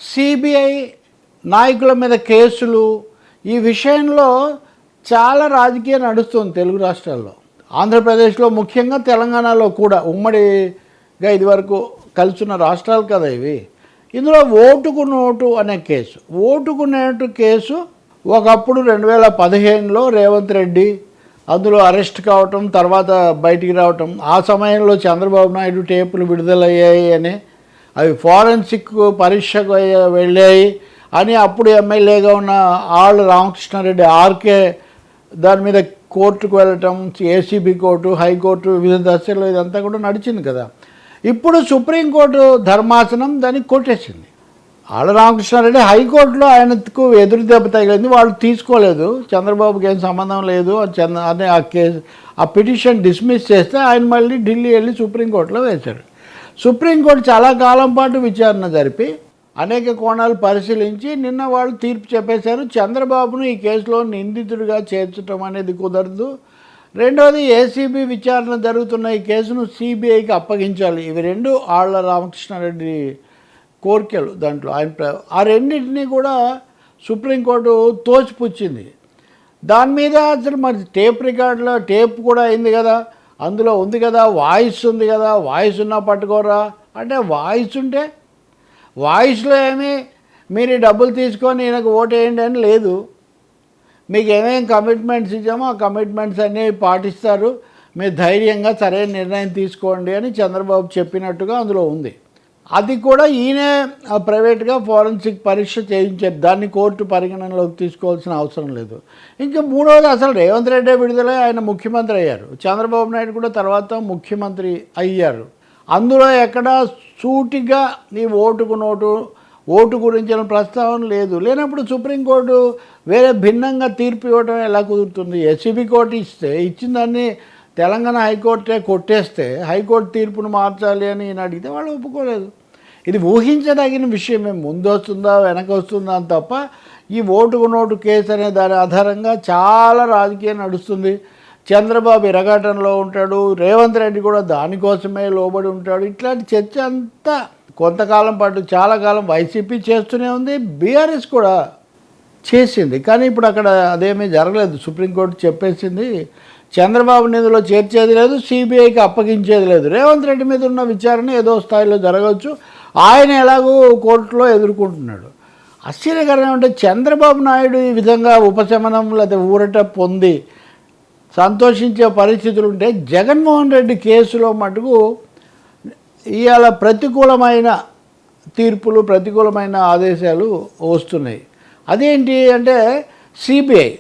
CBI నాయకుల మీద కేసులు ఈ విషయంలో చాలా రాజకీయం నడుస్తుంది తెలుగు రాష్ట్రాల్లో. ఆంధ్రప్రదేశ్లో ముఖ్యంగా, తెలంగాణలో కూడా ఉమ్మడిగా ఇదివరకు కలుసున్న రాష్ట్రాలు కదా ఇవి. ఇందులో ఓటుకు నోటు అనే కేసు, ఓటుకు నోటు కేసు ఒకప్పుడు 2015లో రేవంత్ రెడ్డి అందులో అరెస్ట్ కావటం, తర్వాత బయటికి రావటం, ఆ సమయంలో చంద్రబాబు నాయుడు టేపులు విడుదలయ్యాయి అని, అవి ఫారెన్సిక్ పరీక్షకు వెళ్ళాయి అని అప్పుడు ఎమ్మెల్యేగా ఉన్న ఆళ్ళ రామకృష్ణారెడ్డి ఆర్కే దాని మీద కోర్టుకు వెళ్ళటం, ఏసీబీ కోర్టు, హైకోర్టు, వివిధ దశల్లో ఇదంతా కూడా నడిచింది కదా. ఇప్పుడు సుప్రీంకోర్టు ధర్మాసనం దాన్ని కొట్టేసింది. ఆళ్ళ రామకృష్ణారెడ్డి హైకోర్టులో ఆయనకు ఎదురు దెబ్బ తగిలింది, వాళ్ళు తీసుకోలేదు, చంద్రబాబుకి ఏం సంబంధం లేదు అని ఆ కేసు ఆ పిటిషన్ డిస్మిస్ చేస్తే ఆయన మళ్ళీ ఢిల్లీ వెళ్ళి సుప్రీంకోర్టులో వేశాడు. సుప్రీంకోర్టు చాలా కాలం పాటు విచారణ జరిపి అనేక కోణాలు పరిశీలించి నిన్న వాళ్ళు తీర్పు చెప్పేశారు. చంద్రబాబును ఈ కేసులో నిందితుడిగా చేర్చడం అనేది కుదరదు. రెండవది, ఏసీబీ విచారణ జరుగుతున్న ఈ కేసును సిబిఐకి అప్పగించాలి. ఇవి రెండు ఆళ్ళ రామకృష్ణారెడ్డి కోరికలు. దాంట్లో ఆయన ఆ రెండింటినీ కూడా సుప్రీంకోర్టు తోచిపుచ్చింది. దాని మీద అసలు మరి టేప్ రికార్డులో టేప్ కూడా అయింది కదా, అందులో ఉంది కదా, వాయిస్ ఉంది కదా, వాయిస్ ఉన్నా పట్టుకోరా అంటే, వాయిస్ ఉంటే వాయిస్లో ఏమీ మీరు డబ్బులు తీసుకొని ఈయనకు ఓటేయండి అని లేదు. మీకు ఏమేమి కమిట్మెంట్స్ ఇచ్చామో ఆ కమిట్మెంట్స్ అన్నీ పాటిస్తారు, మీరు ధైర్యంగా సరైన నిర్ణయం తీసుకోండి అని చంద్రబాబు చెప్పినట్టుగా అందులో ఉంది. అది కూడా ఈయనే ప్రైవేట్గా ఫారెన్సిక్ పరీక్ష చేయించారు, దాన్ని కోర్టు పరిగణనలోకి తీసుకోవాల్సిన అవసరం లేదు. ఇంకా మూడవది, అసలు రేవంత్ రెడ్డి విడుదలై ఆయన ముఖ్యమంత్రి అయ్యారు, చంద్రబాబు నాయుడు కూడా తర్వాత ముఖ్యమంత్రి అయ్యారు. అందులో ఎక్కడా సూటిగా ఈ ఓటుకు నోటు, ఓటు గురించిన ప్రస్తావన లేదు. లేనప్పుడు సుప్రీంకోర్టు వేరే భిన్నంగా తీర్పు ఇవ్వడం ఎలా కుదురుతుంది? ఎస్సీబీ కోర్టు ఇచ్చిన దాన్ని తెలంగాణ హైకోర్టే కొట్టేస్తే హైకోర్టు తీర్పును మార్చాలి అని ఈయన అడిగితే వాళ్ళు ఒప్పుకోలేదు. ఇది ఊహించదగిన విషయమే, ముందు వస్తుందా వెనక వస్తుందా అని తప్ప ఈ ఓటుకు నోటు కేసు అనే దాని ఆధారంగా చాలా రాజకీయం నడుస్తుంది. చంద్రబాబు ఇరగాటంలో ఉంటాడు, రేవంత్ రెడ్డి కూడా దానికోసమే లోబడి ఉంటాడు. ఇట్లాంటి చర్చ అంతా కొంతకాలం పాటు, చాలా కాలం వైసీపీ చేస్తూనే ఉంది, బీఆర్ఎస్ కూడా చేసింది. కానీ ఇప్పుడు అక్కడ అదేమీ జరగలేదు. సుప్రీంకోర్టు చెప్పేసింది చంద్రబాబు నిధిలో చేర్చేది లేదు, సిబిఐకి అప్పగించేది లేదు. రేవంత్ రెడ్డి మీద ఉన్న విచారణ ఏదో స్థాయిలో జరగవచ్చు, ఆయన ఎలాగో కోర్టులో ఎదుర్కొంటున్నాడు. ఆశ్చర్యకరం ఏమంటే, చంద్రబాబు నాయుడు ఈ విధంగా ఉపశమనం లేదా ఊరట పొంది సంతోషించే పరిస్థితులు ఉంటే, జగన్మోహన్ రెడ్డి కేసులో మటుకు ఇవాళ ప్రతికూలమైన తీర్పులు, ప్రతికూలమైన ఆదేశాలు వస్తున్నాయి. అదేంటి అంటే, సిబిఐ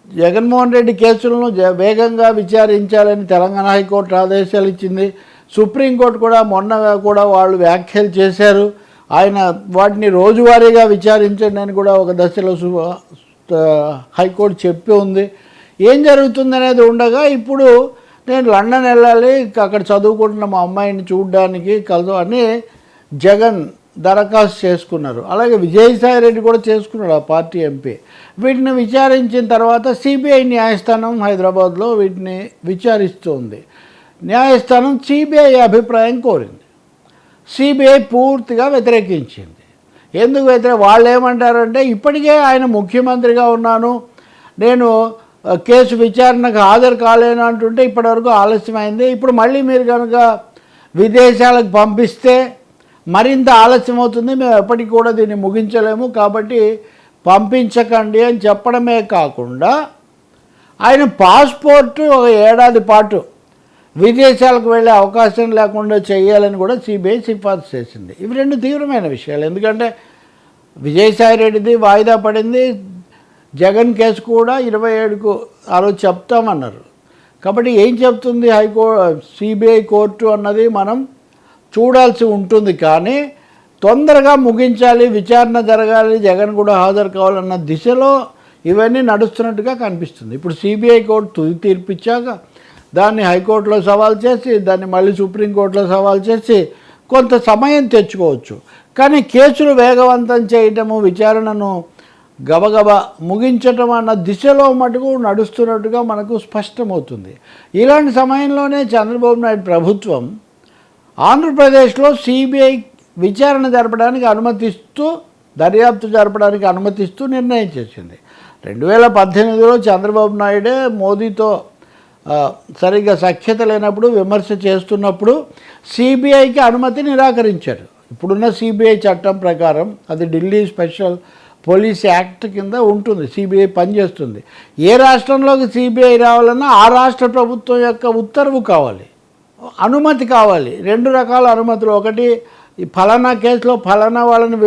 జగన్మోహన్ రెడ్డి కేసులను వేగంగా విచారించాలని తెలంగాణ హైకోర్టు ఆదేశాలు ఇచ్చింది. సుప్రీంకోర్టు కూడా మొన్న కూడా వాళ్ళు వ్యాఖ్యలు చేశారు, ఆయన వాటిని రోజువారీగా విచారించండి అని కూడా ఒక దశలో హైకోర్టు చెప్పి ఉంది. ఏం జరుగుతుందనేది ఉండగా ఇప్పుడు నేను లండన్ వెళ్ళాలి, అక్కడ చదువుకుంటున్న మా అమ్మాయిని చూడడానికి కలదు అని జగన్ దరఖాస్తు చేసుకున్నారు. అలాగే విజయసాయి రెడ్డి కూడా చేసుకున్నాడు, ఆ పార్టీ ఎంపీ. వీటిని విచారించిన తర్వాత సిబిఐ న్యాయస్థానం హైదరాబాద్లో వీటిని విచారిస్తుంది. న్యాయస్థానం సిబిఐ అభిప్రాయం కోరింది, సిబిఐ పూర్తిగా వ్యతిరేకించింది. ఎందుకు వాళ్ళు ఏమంటారంటే, ఇప్పటికే ఆయన ముఖ్యమంత్రిగా ఉన్నాను, నేను కేసు విచారణకు హాజరు కాలేను అంటుంటే ఇప్పటివరకు ఆలస్యమైంది, ఇప్పుడు మళ్ళీ మీరు కనుక విదేశాలకు పంపిస్తే మరింత ఆలస్యం అవుతుంది, మేము ఎప్పటికి కూడా దీన్ని ముగించలేము, కాబట్టి పంపించకండి అని చెప్పడమే కాకుండా ఆయన పాస్పోర్టు ఒక ఏడాది పాటు విదేశాలకు వెళ్ళే అవకాశం లేకుండా చేయాలని కూడా సిబిఐ సిఫార్సు చేసింది. ఇవి రెండు తీవ్రమైన విషయాలు. ఎందుకంటే విజయసాయి రెడ్డిది వాయిదా పడింది, జగన్ కేసు కూడా 27కు ఆ రోజు చెప్తామన్నారు. కాబట్టి ఏం చెప్తుంది సిబిఐ కోర్టు అన్నది మనం చూడాల్సి ఉంటుంది. కానీ తొందరగా ముగించాలి, విచారణ జరగాలి, జగన్ కూడా హాజరు కావాలన్న దిశలో ఇవన్నీ నడుస్తున్నట్టుగా కనిపిస్తుంది. ఇప్పుడు సిబిఐ కోర్టు తుది తీర్పిచ్చాక దాన్ని హైకోర్టులో సవాల్ చేసి, దాన్ని మళ్ళీ సుప్రీంకోర్టులో సవాల్ చేసి కొంత సమయం తెచ్చుకోవచ్చు. కానీ కేసులు వేగవంతం చేయటము, విచారణను గబగబా ముగించటం అన్న దిశలో మటుకు నడుస్తున్నట్టుగా మనకు స్పష్టమవుతుంది. ఇలాంటి సమయంలోనే చంద్రబాబు నాయుడు ప్రభుత్వం ఆంధ్రప్రదేశ్లో సిబిఐ విచారణ జరపడానికి అనుమతిస్తూ దర్యాప్తు జరపడానికి అనుమతిస్తూ నిర్ణయం చేసింది. 2018లో చంద్రబాబు నాయుడే మోదీతో సరిగ్గా సఖ్యత లేనప్పుడు విమర్శ చేస్తున్నప్పుడు సిబిఐకి అనుమతి నిరాకరించారు. ఇప్పుడున్న సిబిఐ చట్టం ప్రకారం అది ఢిల్లీ స్పెషల్ పోలీస్ యాక్ట్ కింద ఉంటుంది, సిబిఐ పనిచేస్తుంది. ఏ రాష్ట్రంలోకి సిబిఐ రావాలన్నా ఆ రాష్ట్ర ప్రభుత్వం యొక్క ఉత్తర్వు కావాలి, అనుమతి కావాలి. 2 రకాల అనుమతులు, ఒకటి ఈ ఫలానా కేసులో ఫలానా వాళ్ళని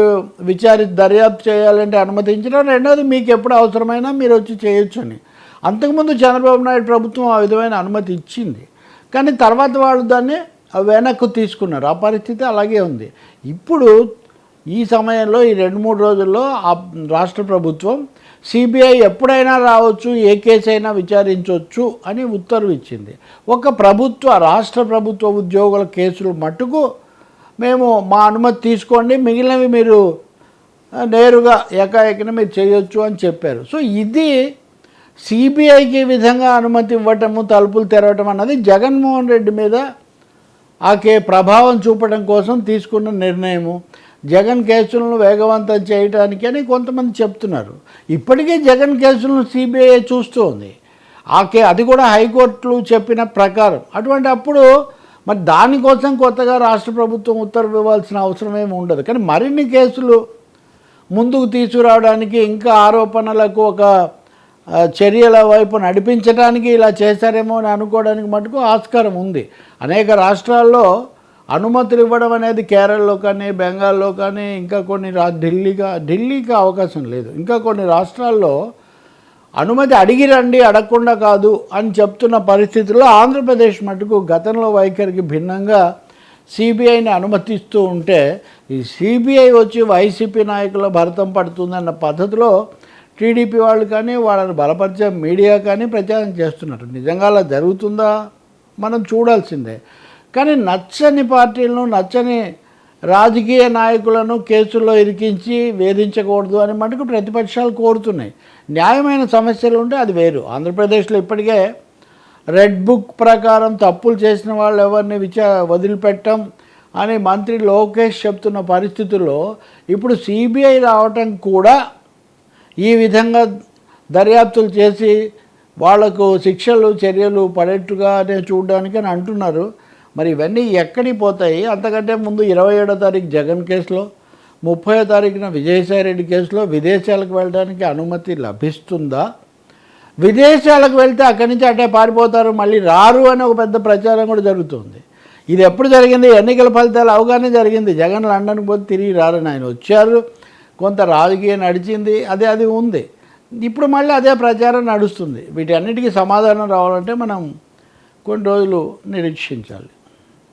దర్యాప్తు చేయాలంటే అనుమతించడం, రెండోది మీకు ఎప్పుడు అవసరమైనా మీరు వచ్చి చేయొచ్చు అని. అంతకుముందు చంద్రబాబు నాయుడు ప్రభుత్వం ఆ విధమైన అనుమతి ఇచ్చింది, కానీ తర్వాత వాళ్ళు దాన్ని వెనక్కు తీసుకున్నారు. ఆ పరిస్థితి అలాగే ఉంది. ఇప్పుడు ఈ సమయంలో ఈ 2-3 రోజుల్లో ఆ రాష్ట్ర ప్రభుత్వం సిబిఐ ఎప్పుడైనా రావచ్చు, ఏ కేసు అయినా విచారించవచ్చు అని ఉత్తర్వు ఇచ్చింది. ఒక రాష్ట్ర ప్రభుత్వ ఉద్యోగుల కేసులు మట్టుకు మేము మా అనుమతి తీసుకోండి, మిగిలినవి మీరు నేరుగా ఏకాఏకిన మీరు చేయొచ్చు అని చెప్పారు. సో ఇది సిబిఐకి ఈ విధంగా అనుమతి ఇవ్వటము, తలుపులు తెరవటం అన్నది జగన్మోహన్ రెడ్డి మీద ప్రభావం చూపడం కోసం తీసుకున్న నిర్ణయము. జగన్ కేసులను వేగవంతం చేయడానికి అని కొంతమంది చెప్తున్నారు. ఇప్పటికే జగన్ కేసులను సిబిఐ చూస్తోంది. అది కూడా హైకోర్టులు చెప్పిన ప్రకారం. అటువంటి అప్పుడు మరి దానికోసం కొత్తగా రాష్ట్ర ప్రభుత్వం ఉత్తర్వు ఇవ్వాల్సిన అవసరం ఏమి ఉండదు. కానీ మరిన్ని కేసులు ముందుకు తీసుకురావడానికి, ఇంకా ఆరోపణలకు ఒక చర్యల వైపు నడిపించడానికి ఇలా చేశారేమో అని అనుకోవడానికి మటుకు ఆస్కారం ఉంది. అనేక రాష్ట్రాల్లో అనుమతులు ఇవ్వడం అనేది కేరళలో కానీ, బెంగాల్లో కానీ, ఇంకా కొన్ని ఢిల్లీకి అవకాశం లేదు. ఇంకా కొన్ని రాష్ట్రాల్లో అనుమతి అడిగి రండి, అడగకుండా కాదు అని చెప్తున్న పరిస్థితుల్లో ఆంధ్రప్రదేశ్ మటుకు గతంలో వైఖరికి భిన్నంగా సిబిఐని అనుమతిస్తూ ఉంటే, ఈ సిబిఐ వచ్చి వైసీపీ నాయకుల భరతం పడుతుందన్న పద్ధతిలో టీడీపీ వాళ్ళు కానీ, వాళ్ళని బలపరిచే మీడియా కానీ ప్రచారం చేస్తున్నారు. నిజంగా అలా జరుగుతుందా మనం చూడాల్సిందే. కానీ నచ్చని పార్టీలను, నచ్చని రాజకీయ నాయకులను కేసుల్లో ఇరికించి వేధించకూడదు అని మటుకు ప్రతిపక్షాలు కోరుతున్నాయి. న్యాయమైన సమస్యలు ఉంటే అది వేరు. ఆంధ్రప్రదేశ్లో ఇప్పటికే రెడ్ బుక్ ప్రకారం తప్పులు చేసిన వాళ్ళు ఎవరిని వదిలిపెట్టం అని మంత్రి లోకేష్ చెప్తున్న పరిస్థితుల్లో ఇప్పుడు సిబిఐ రావటం కూడా ఈ విధంగా దర్యాప్తులు చేసి వాళ్లకు శిక్షలు, చర్యలు పడేట్టుగానే చూడడానికి అని అంటున్నారు. మరి ఇవన్నీ ఎక్కడికి పోతాయి? అంతకంటే ముందు 27వ తారీఖు జగన్ కేసులో, 30వ తారీఖున విజయసాయిరెడ్డి కేసులో విదేశాలకు వెళ్ళడానికి అనుమతి లభిస్తుందా? విదేశాలకు వెళ్తే అక్కడి నుంచి అట్టే పారిపోతారు, మళ్ళీ రారు అని ఒక పెద్ద ప్రచారం కూడా జరుగుతుంది. ఇది ఎప్పుడు జరిగింది? ఎన్నికల ఫలితాలు అవగానే జరిగింది. జగన్ లండన్కి పోతే తిరిగి రారని, ఆయన వచ్చారు, కొంత రాజకీయం నడిచింది, అది ఉంది. ఇప్పుడు మళ్ళీ అదే ప్రచారం నడుస్తుంది. వీటన్నిటికీ సమాధానం రావాలంటే మనం కొన్ని రోజులు నిరీక్షించాలి.